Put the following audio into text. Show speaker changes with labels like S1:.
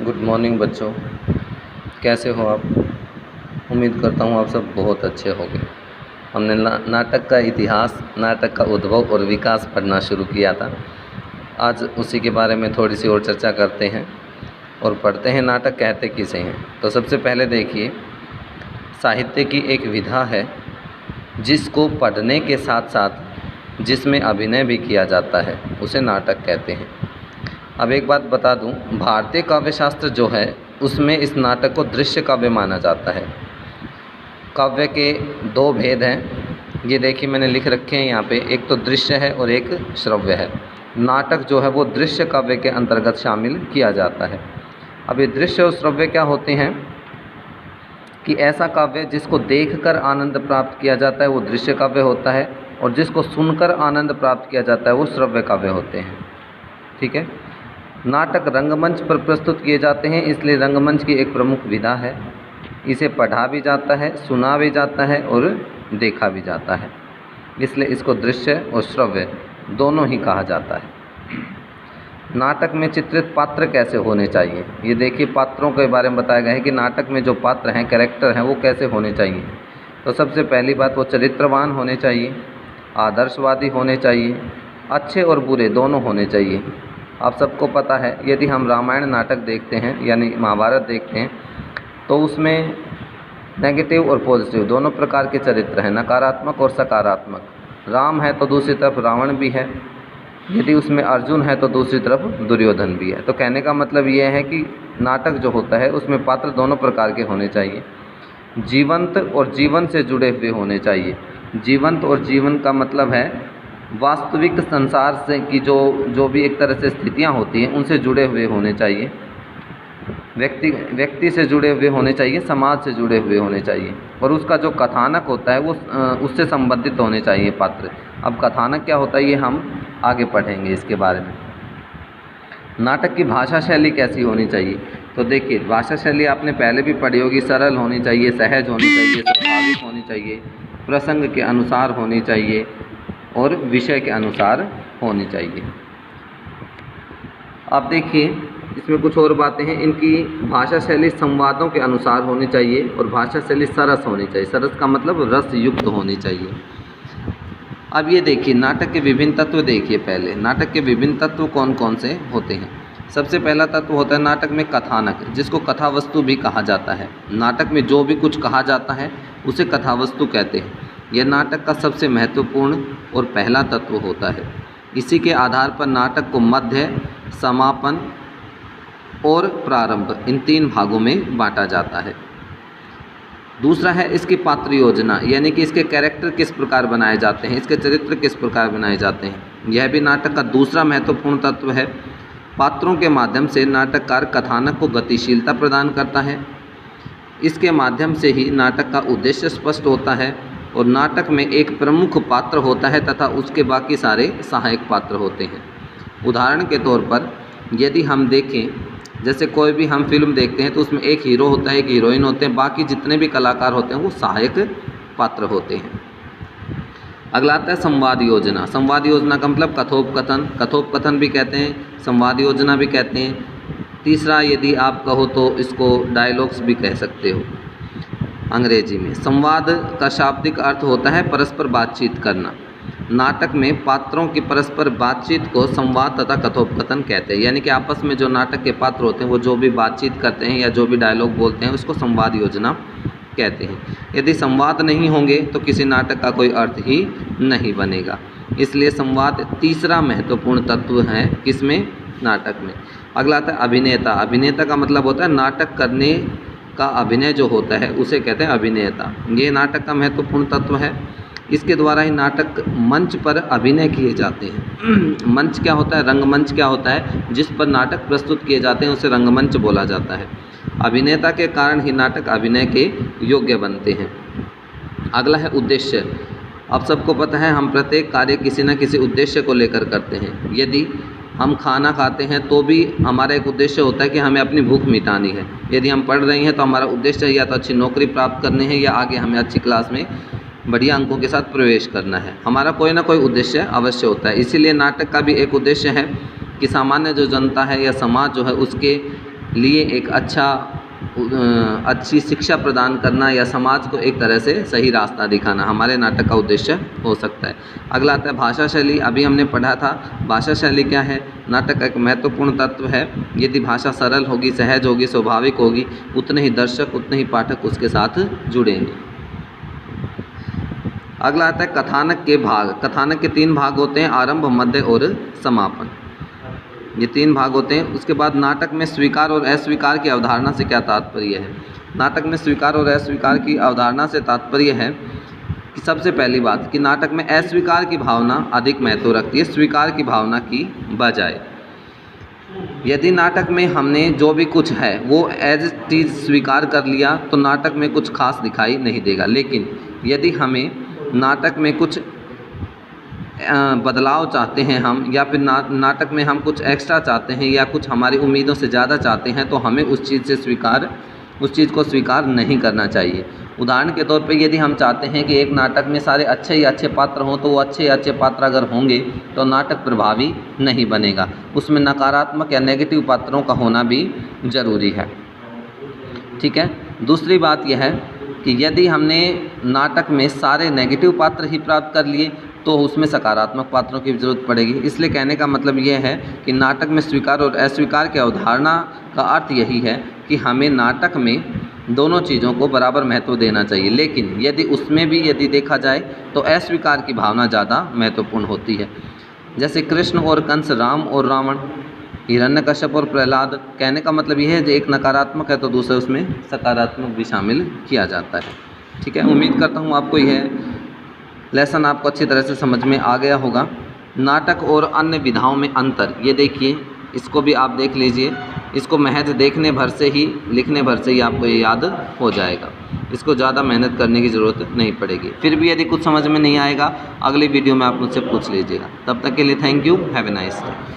S1: Good morning बच्चों, कैसे हो आप। उम्मीद करता हूँ आप सब बहुत अच्छे होंगे। हमने नाटक का इतिहास, नाटक का उद्भव और विकास पढ़ना शुरू किया था। आज उसी के बारे में थोड़ी सी और चर्चा करते हैं और पढ़ते हैं नाटक कहते किसे हैं। तो सबसे पहले देखिए, साहित्य की एक विधा है जिसको पढ़ने के साथ साथ जिसमें अभिनय भी किया जाता है, उसे नाटक कहते हैं। अब एक बात बता दूं, भारतीय काव्य शास्त्र जो है उसमें इस नाटक को दृश्य काव्य माना जाता है। काव्य के दो भेद हैं, ये देखिए मैंने लिख रखे हैं यहाँ पे, एक तो दृश्य है और एक श्रव्य है। नाटक जो है वो दृश्य काव्य के अंतर्गत शामिल किया जाता है। अब ये दृश्य और श्रव्य क्या होते हैं कि ऐसा काव्य जिसको देखकर आनंद प्राप्त किया जाता है वो दृश्य काव्य होता है, और जिसको सुनकर आनंद प्राप्त किया जाता है वो श्रव्य काव्य होते हैं। ठीक है। नाटक रंगमंच पर प्रस्तुत किए जाते हैं, इसलिए रंगमंच की एक प्रमुख विधा है। इसे पढ़ा भी जाता है, सुना भी जाता है और देखा भी जाता है, इसलिए इसको दृश्य और श्रव्य दोनों ही कहा जाता है। नाटक में चित्रित पात्र कैसे होने चाहिए, ये देखिए पात्रों के बारे में बताया गया है कि नाटक में जो पात्र हैं, कैरेक्टर हैं, वो कैसे होने चाहिए। तो सबसे पहली बात, वो चरित्रवान होने चाहिए, आदर्शवादी होने चाहिए, अच्छे और बुरे दोनों होने चाहिए। आप सबको पता है, यदि हम रामायण नाटक देखते हैं यानी महाभारत देखते हैं तो उसमें नेगेटिव और पॉजिटिव दोनों प्रकार के चरित्र हैं, नकारात्मक और सकारात्मक। राम है तो दूसरी तरफ रावण भी है, यदि उसमें अर्जुन है तो दूसरी तरफ दुर्योधन भी है। तो कहने का मतलब ये है कि नाटक जो होता है उसमें पात्र दोनों प्रकार के होने चाहिए। जीवंत और जीवन से जुड़े हुए होने चाहिए। जीवंत और जीवन का मतलब है वास्तविक संसार से की जो भी एक तरह से स्थितियां होती हैं उनसे जुड़े हुए होने चाहिए। व्यक्ति से जुड़े हुए होने चाहिए, समाज से जुड़े हुए होने चाहिए, और उसका जो कथानक होता है वो उससे संबंधित होने चाहिए पात्र। अब कथानक क्या होता है ये हम आगे पढ़ेंगे इसके बारे में। नाटक की भाषा शैली कैसी होनी चाहिए, तो देखिए भाषा शैली आपने पहले भी पढ़ी होगी। सरल होनी चाहिए, सहज होनी चाहिए, स्वाभाविक होनी चाहिए, प्रसंग के अनुसार होनी चाहिए और विषय के अनुसार होनी चाहिए। अब देखिए इसमें कुछ और बातें हैं। इनकी भाषा शैली संवादों के अनुसार होनी चाहिए और भाषा शैली सरस होनी चाहिए। सरस का मतलब रस युक्त होनी चाहिए। अब ये देखिए नाटक के विभिन्न तत्व देखिए। पहले नाटक के विभिन्न तत्व कौन कौन से होते हैं। सबसे पहला तत्व होता है नाटक में कथानक, जिसको कथावस्तु भी कहा जाता है। नाटक में जो भी कुछ कहा जाता है उसे कथावस्तु कहते हैं। यह नाटक का सबसे महत्वपूर्ण और पहला तत्व होता है। इसी के आधार पर नाटक को मध्य, समापन और प्रारंभ इन तीन भागों में बांटा जाता है। दूसरा है इसकी पात्र योजना, यानी कि इसके कैरेक्टर किस प्रकार बनाए जाते हैं, इसके चरित्र किस प्रकार बनाए जाते हैं। यह भी नाटक का दूसरा महत्वपूर्ण तत्व है। पात्रों के माध्यम से नाटककार कथानक को गतिशीलता प्रदान करता है। इसके माध्यम से ही नाटक का उद्देश्य स्पष्ट होता है और नाटक में एक प्रमुख पात्र होता है तथा उसके बाकी सारे सहायक पात्र होते हैं। उदाहरण के तौर पर यदि हम देखें, जैसे कोई भी हम फिल्म देखते हैं तो उसमें एक हीरो होता है, एक हीरोइन होते हैं, बाकी जितने भी कलाकार होते हैं वो सहायक पात्र होते हैं। अगला आता है संवाद योजना। संवाद योजना का मतलब कथोपकथन, कथोपकथन भी कहते हैं, संवाद योजना भी कहते हैं। तीसरा यदि आप कहो तो इसको डायलॉग्स भी कह सकते हो अंग्रेजी में। संवाद का शाब्दिक अर्थ होता है परस्पर बातचीत करना। नाटक में पात्रों की परस्पर बातचीत को संवाद तथा कथोपकथन कहते हैं, यानी कि आपस में जो नाटक के पात्र होते हैं वो जो भी बातचीत करते हैं या जो भी डायलॉग बोलते हैं उसको संवाद योजना कहते हैं। यदि संवाद नहीं होंगे तो किसी नाटक का कोई अर्थ ही नहीं बनेगा। इसलिए संवाद तीसरा महत्वपूर्ण तत्व है किसमें, नाटक में। अगला आता है अभिनेता। अभिनेता का मतलब होता है नाटक करने का अभिनय जो होता है उसे कहते हैं अभिनेता। ये नाटक का महत्वपूर्ण तत्व है। इसके द्वारा ही नाटक मंच पर अभिनय किए जाते हैं। मंच क्या होता है, रंगमंच क्या होता है, जिस पर नाटक प्रस्तुत किए जाते हैं उसे रंगमंच बोला जाता है। अभिनेता के कारण ही नाटक अभिनय के योग्य बनते हैं। अगला है उद्देश्य। आप सबको पता है हम प्रत्येक कार्य किसी न किसी उद्देश्य को लेकर करते हैं। यदि हम खाना खाते हैं तो भी हमारा एक उद्देश्य होता है कि हमें अपनी भूख मिटानी है। यदि हम पढ़ रहे हैं तो हमारा उद्देश्य या तो अच्छी नौकरी प्राप्त करनी है या आगे हमें अच्छी क्लास में बढ़िया अंकों के साथ प्रवेश करना है। हमारा कोई ना कोई उद्देश्य अवश्य होता है। इसीलिए नाटक का भी एक उद्देश्य है कि सामान्य जो जनता है या समाज जो है उसके लिए एक अच्छी शिक्षा प्रदान करना या समाज को एक तरह से सही रास्ता दिखाना हमारे नाटक का उद्देश्य हो सकता है। अगला आता है भाषा शैली। अभी हमने पढ़ा था भाषा शैली क्या है। नाटक का एक महत्वपूर्ण तत्व है। यदि भाषा सरल होगी, सहज होगी, स्वाभाविक होगी, उतने ही दर्शक, उतने ही पाठक उसके साथ जुड़ेंगे। अगला आता है कथानक के भाग। कथानक के 3 भाग होते हैं, आरंभ, मध्य और समापन। ये 3 भाग होते हैं। उसके बाद नाटक में स्वीकार और अस्वीकार की अवधारणा से क्या तात्पर्य है। नाटक में स्वीकार और अस्वीकार की अवधारणा से तात्पर्य है कि सबसे पहली बात कि नाटक में अस्वीकार की भावना अधिक महत्व रखती है स्वीकार की भावना की बजाय। यदि नाटक में हमने जो भी कुछ है वो एज इट इज़ स्वीकार कर लिया तो नाटक में कुछ खास दिखाई नहीं देगा। लेकिन यदि हमें नाटक में कुछ बदलाव चाहते हैं हम, या फिर नाटक में हम कुछ एक्स्ट्रा चाहते हैं या कुछ हमारी उम्मीदों से ज़्यादा चाहते हैं, तो हमें उस चीज़ को स्वीकार नहीं करना चाहिए। उदाहरण के तौर पे यदि हम चाहते हैं कि एक नाटक में सारे अच्छे ही अच्छे पात्र हों, तो वो अच्छे पात्र अगर होंगे तो नाटक प्रभावी नहीं बनेगा। उसमें नकारात्मक या नेगेटिव पात्रों का होना भी ज़रूरी है। ठीक है। दूसरी बात यह है कि यदि हमने नाटक में सारे नेगेटिव पात्र ही प्राप्त कर लिए तो उसमें सकारात्मक पात्रों की ज़रूरत पड़ेगी। इसलिए कहने का मतलब ये है कि नाटक में स्वीकार और अस्वीकार की अवधारणा का अर्थ यही है कि हमें नाटक में दोनों चीज़ों को बराबर महत्व देना चाहिए। लेकिन यदि उसमें भी यदि देखा जाए तो अस्वीकार की भावना ज़्यादा महत्वपूर्ण होती है। जैसे कृष्ण और कंस, राम और रावण, हिरण्यकश्यप और प्रहलाद। कहने का मतलब यह है कि एक नकारात्मक है तो दूसरे उसमें सकारात्मक भी शामिल किया जाता है। ठीक है। उम्मीद करता हूँ आपको यह लेसन आपको अच्छी तरह से समझ में आ गया होगा। नाटक और अन्य विधाओं में अंतर, ये देखिए, इसको भी आप देख लीजिए। इसको महज देखने भर से ही, लिखने भर से ही आपको ये याद हो जाएगा। इसको ज़्यादा मेहनत करने की ज़रूरत नहीं पड़ेगी। फिर भी यदि कुछ समझ में नहीं आएगा, अगली वीडियो में आप मुझसे पूछ लीजिएगा। तब तक के लिए thank you, have a nice day.